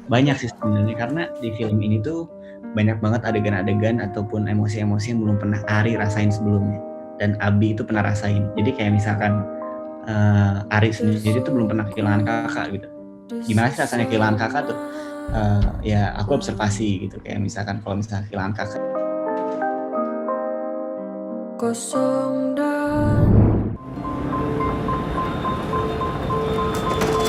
Banyak sih sebenarnya, karena di film ini tuh banyak banget adegan-adegan ataupun emosi-emosi yang belum pernah Ari rasain sebelumnya, dan Abi itu pernah rasain. Jadi kayak misalkan Ari sendiri tuh belum pernah kehilangan kakak gitu. Gimana sih rasanya kehilangan kakak tuh? Ya aku observasi gitu, kayak misalkan kalau misalnya kehilangan kakak. Kosong dan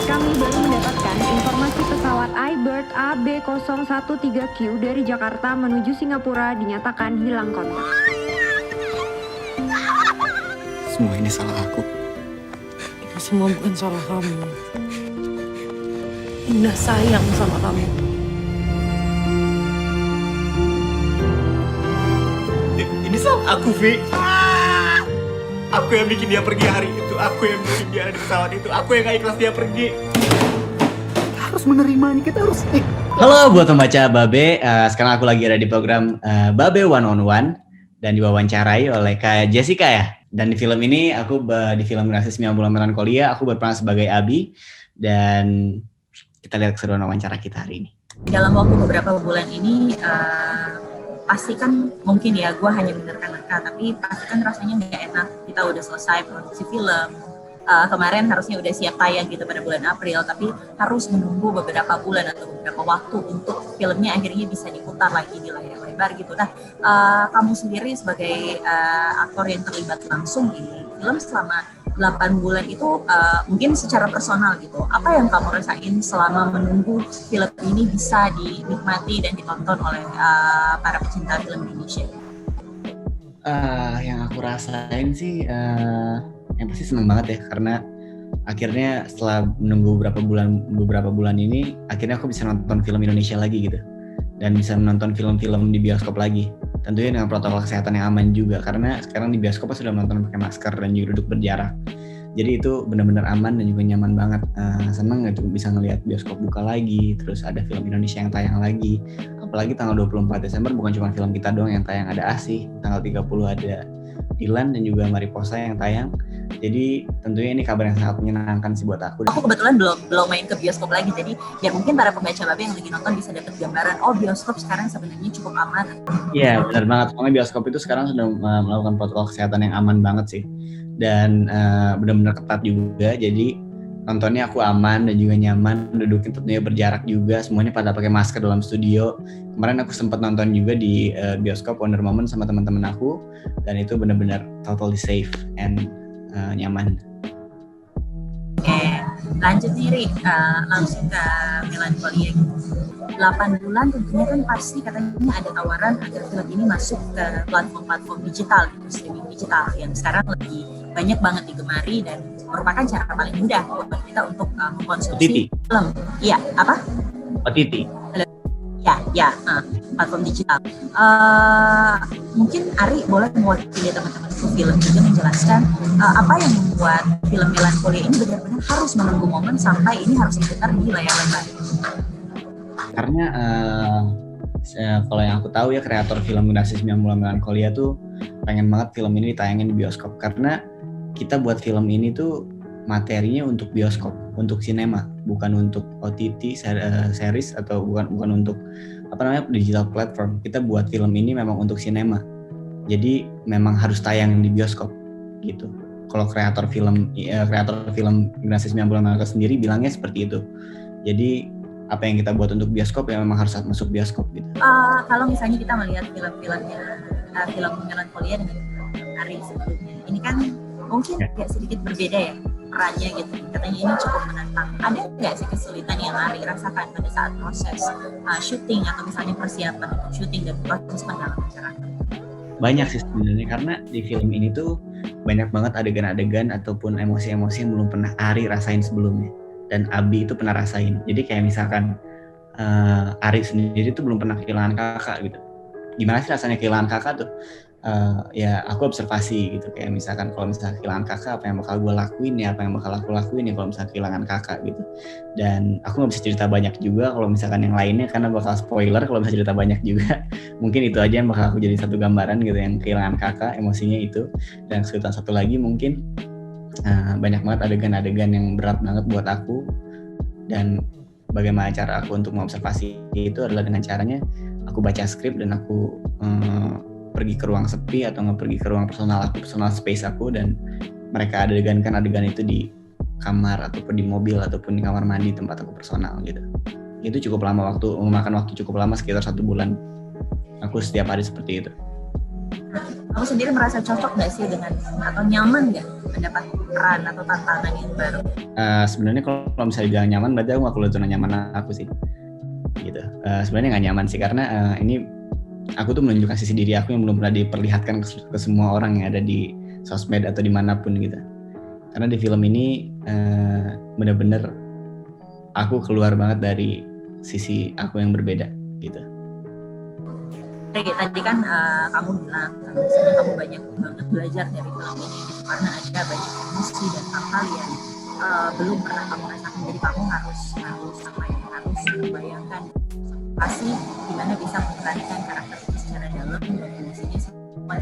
Kami baru mendapatkan informasi pesawat iBird AB013Q dari Jakarta menuju Singapura dinyatakan hilang kontak. Semua ini salah aku. ini semua bukan salah kamu. Indah sayang sama kamu. Ini salah aku, Vi. Aku yang bikin dia pergi hari itu. Aku yang bikin dia ada di pesawat itu. Aku yang gak ikhlas dia pergi. Kita harus menerima ini. Kita harus... Halo buat pembaca Babe, sekarang aku lagi ada di program Babe One on One dan diwawancarai oleh Kak Jessica ya. Dan di film ini aku di film Generasi 90 Melankolia aku berperan sebagai Abi, dan kita lihat keseruan wawancara kita hari ini. Dalam waktu beberapa bulan ini pasti kan mungkin ya gue hanya menerka-nerka, tapi pasti kan rasanya nggak enak. Kita udah selesai produksi film, kemarin harusnya udah siap tayang gitu pada bulan April, tapi harus menunggu beberapa bulan atau beberapa waktu untuk filmnya akhirnya bisa diputar lagi di layar lebar gitu. Nah, kamu sendiri sebagai aktor yang terlibat langsung di film selama 8 bulan itu, mungkin secara personal gitu, apa yang kamu rasain selama menunggu film ini bisa dinikmati dan ditonton oleh para pecinta film Indonesia? Yang aku rasain sih yang pasti seneng banget ya, karena akhirnya setelah menunggu beberapa bulan ini akhirnya aku bisa nonton film Indonesia lagi gitu, dan bisa menonton film-film di bioskop lagi, tentunya dengan protokol kesehatan yang aman juga, karena sekarang di bioskop sudah menonton pakai masker dan juga duduk berjarak. Jadi itu benar-benar aman dan juga nyaman banget. Seneng gitu bisa ngelihat bioskop buka lagi, terus ada film Indonesia yang tayang lagi. Apalagi tanggal 24 Desember bukan cuma film kita doang yang tayang, ada ASI. Tanggal 30 ada Dilan dan juga Mariposa yang tayang. Jadi tentunya ini kabar yang sangat menyenangkan sih buat aku. Aku kebetulan belum main ke bioskop lagi, jadi biar mungkin para pembaca Babe yang lagi nonton bisa dapat gambaran, oh bioskop sekarang sebenarnya cukup aman. Iya benar banget, soalnya bioskop itu sekarang sudah melakukan protokol kesehatan yang aman banget sih, dan benar-benar ketat juga. Jadi nontonnya aku aman dan juga nyaman, duduknya tentunya berjarak juga, semuanya pada pakai masker dalam studio. Kemarin aku sempat nonton juga di bioskop Wonder Moment sama teman-teman aku, dan itu benar-benar totally safe and nyaman. Oke, lanjut nih Ri, langsung ke Melankolia gitu. 8 bulan tentunya kan pasti katanya ada tawaran agar film ini masuk ke platform-platform digital gitu, streaming digital yang sekarang lagi banyak banget digemari dan merupakan cara paling mudah buat kita untuk mengkonsumsi film. Iya, apa? OTT. Ya, platform digital. Mungkin Ari boleh mewakili teman-teman film juga menjelaskan apa yang membuat film Melankolia ini benar-benar harus menunggu momen sampai ini harus diputar di layar lebar. Karena kalau yang aku tahu ya, kreator film Generasi 90 Melankolia tuh pengen banget film ini ditayangin di bioskop, karena kita buat film ini tuh materinya untuk bioskop, untuk sinema, bukan untuk OTT series atau bukan untuk digital platform. Kita buat film ini memang untuk sinema, jadi memang harus tayang di bioskop gitu. Kalau kreator film Generasi 90 Melankolia sendiri bilangnya seperti itu. Jadi apa yang kita buat untuk bioskop ya memang harus masuk bioskop gitu. Kalau misalnya kita melihat film-filmnya film Melankolia dengan Ari sebelumnya, ini kan mungkin agak sedikit berbeda ya perannya gitu. Katanya ini cukup menantang. Ada nggak sih kesulitan yang Ari rasakan pada saat proses syuting atau misalnya persiapan untuk syuting dan proses pendalaman karakter? Banyak sih sebenarnya, karena di film ini tuh banyak banget adegan-adegan ataupun emosi-emosi yang belum pernah Ari rasain sebelumnya, dan Abi itu pernah rasain. Jadi kayak misalkan Ari sendiri tuh belum pernah kehilangan kakak gitu. Gimana sih rasanya kehilangan kakak tuh? Ya aku observasi gitu, kayak misalkan kalau misalnya kehilangan kakak, apa yang bakal gue lakuin ya, apa yang bakal aku lakuin ya kalau misalnya kehilangan kakak gitu. Dan aku nggak bisa cerita banyak juga kalau misalkan yang lainnya, karena bakal spoiler kalau bisa cerita banyak juga. Mungkin itu aja yang bakal aku jadi satu gambaran gitu, yang kehilangan kakak, emosinya itu. Dan kesulitan satu lagi mungkin banyak banget adegan-adegan yang berat banget buat aku, dan bagaimana cara aku untuk mengobservasi itu adalah dengan caranya aku baca skrip dan aku pergi ke ruang sepi atau nggak pergi ke ruang personal space aku, dan mereka adegankan adegan itu di kamar ataupun di mobil ataupun di kamar mandi tempat aku personal gitu. Itu cukup lama memakan waktu cukup lama, sekitar 1 bulan aku setiap hari seperti itu. Kamu sendiri merasa cocok nggak sih dengan atau nyaman nggak mendapat peran atau tantangan yang baru? Sebenarnya kalau misalnya bilang nyaman, berarti aku nggak keluar zona nyaman aku sih. Gitu. Sebenarnya nggak nyaman sih karena ini aku tuh menunjukkan sisi diri aku yang belum pernah diperlihatkan ke semua orang yang ada di sosmed atau dimanapun gitu. Karena di film ini benar-benar aku keluar banget dari sisi aku yang berbeda gitu. Oke, tadi kan kamu bilang misalnya kamu banyak banget belajar dari film ini gitu, karena ada banyak emosi dan hal-hal yang belum pernah kamu rasakan, jadi kamu harus membayangkan pasti gimana bisa memerankan karakter itu secara dalam dan emosinya semua.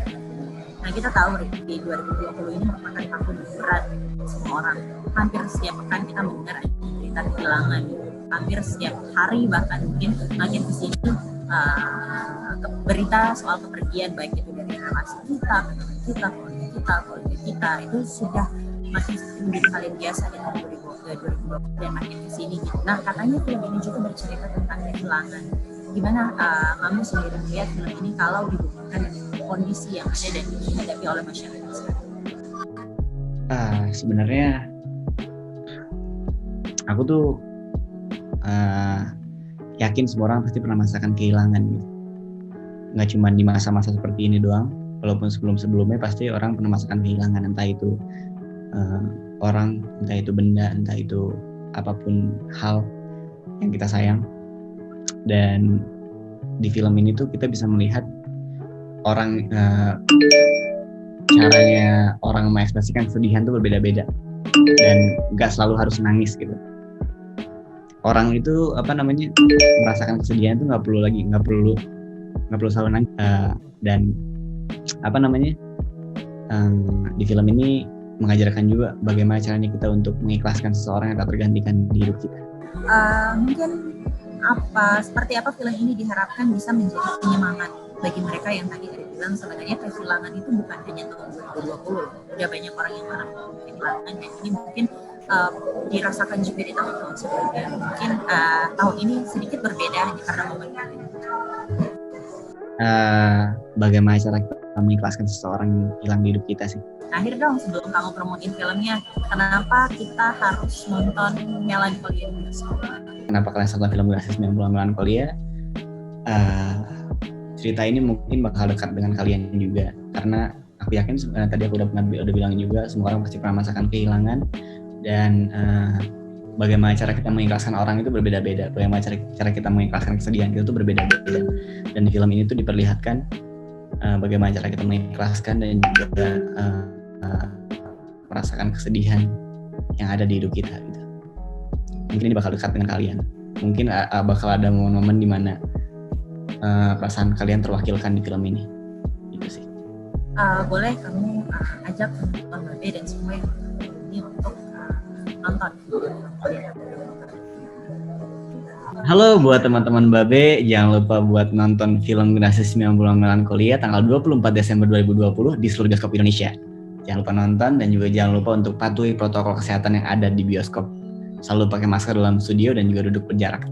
Nah, kita tahu di 2020 ini merupakan tahun berat semua orang. Hampir setiap pekan kita mendengar berita kehilangan, hampir setiap hari bahkan mungkin makin kesini berita soal kepergian, baik itu dari relasi kita, keluarga kita, itu sudah makin menjadi hal yang biasa di tahun 2020 dan makin kesini gitu. Nah, katanya film ini juga bercerita tentang kehilangan. Gimana kamu sendiri melihat film ini kalau dihubungkan dengan kondisi yang ada dan dihadapi oleh masyarakat sekarang? Sebenarnya aku tuh yakin semua orang pasti pernah merasakan kehilangan gitu. Nggak cuma di masa-masa seperti ini doang, walaupun sebelum-sebelumnya pasti orang pernah merasakan kehilangan, entah itu orang, entah itu benda, entah itu apapun hal yang kita sayang. Dan di film ini tuh kita bisa melihat orang caranya orang mengekspresikan kesedihan tuh berbeda-beda dan nggak selalu harus nangis gitu. Orang itu merasakan kesedihan itu nggak perlu selalu nangis, dan di film ini mengajarkan juga bagaimana caranya kita untuk mengikhlaskan seseorang yang tak tergantikan di hidup kita. Mungkin seperti apa film ini diharapkan bisa menjadi penyemangat bagi mereka yang tadi ada bilang sebenarnya kehilangan itu bukan hanya tahun 2020, udah banyak orang yang mengalami kehilangan, dan ini mungkin dirasakan juga di tahun-tahun sebelumnya. Mungkin tahun ini sedikit berbeda hanya karena momen ini. Bagaimana cara kita mengikhlaskan seseorang yang hilang di hidup kita sih? Akhir dong, sebelum kamu promotin filmnya, kenapa kita harus nonton Melancholia di bioskop? Kenapa kalian nonton film Gases Melancholia? Cerita ini mungkin bakal dekat dengan kalian juga, karena aku yakin tadi aku udah bilang juga, semua orang pasti pernah merasakan kehilangan, dan bagaimana cara kita mengikhlaskan orang itu berbeda-beda, bagaimana cara kita mengikhlaskan kesedihan kita itu berbeda-beda. Dan di film ini tuh diperlihatkan bagaimana cara kita mengikhlaskan dan juga merasakan kesedihan yang ada di hidup kita gitu. Mungkin ini bakal dekat dengan kalian. Mungkin bakal ada momen-momen di mana perasaan kalian terwakilkan di film ini. Itu sih. Boleh kamu ajak teman-teman Babe dan semua yang ini untuk nonton. Halo buat teman-teman Babe, jangan lupa buat nonton film Generasi 90 Melancholia tanggal 24 Desember 2020 di seluruh bioskop Indonesia. Jangan lupa nonton dan juga jangan lupa untuk patuhi protokol kesehatan yang ada di bioskop. Selalu pakai masker dalam studio dan juga duduk berjarak.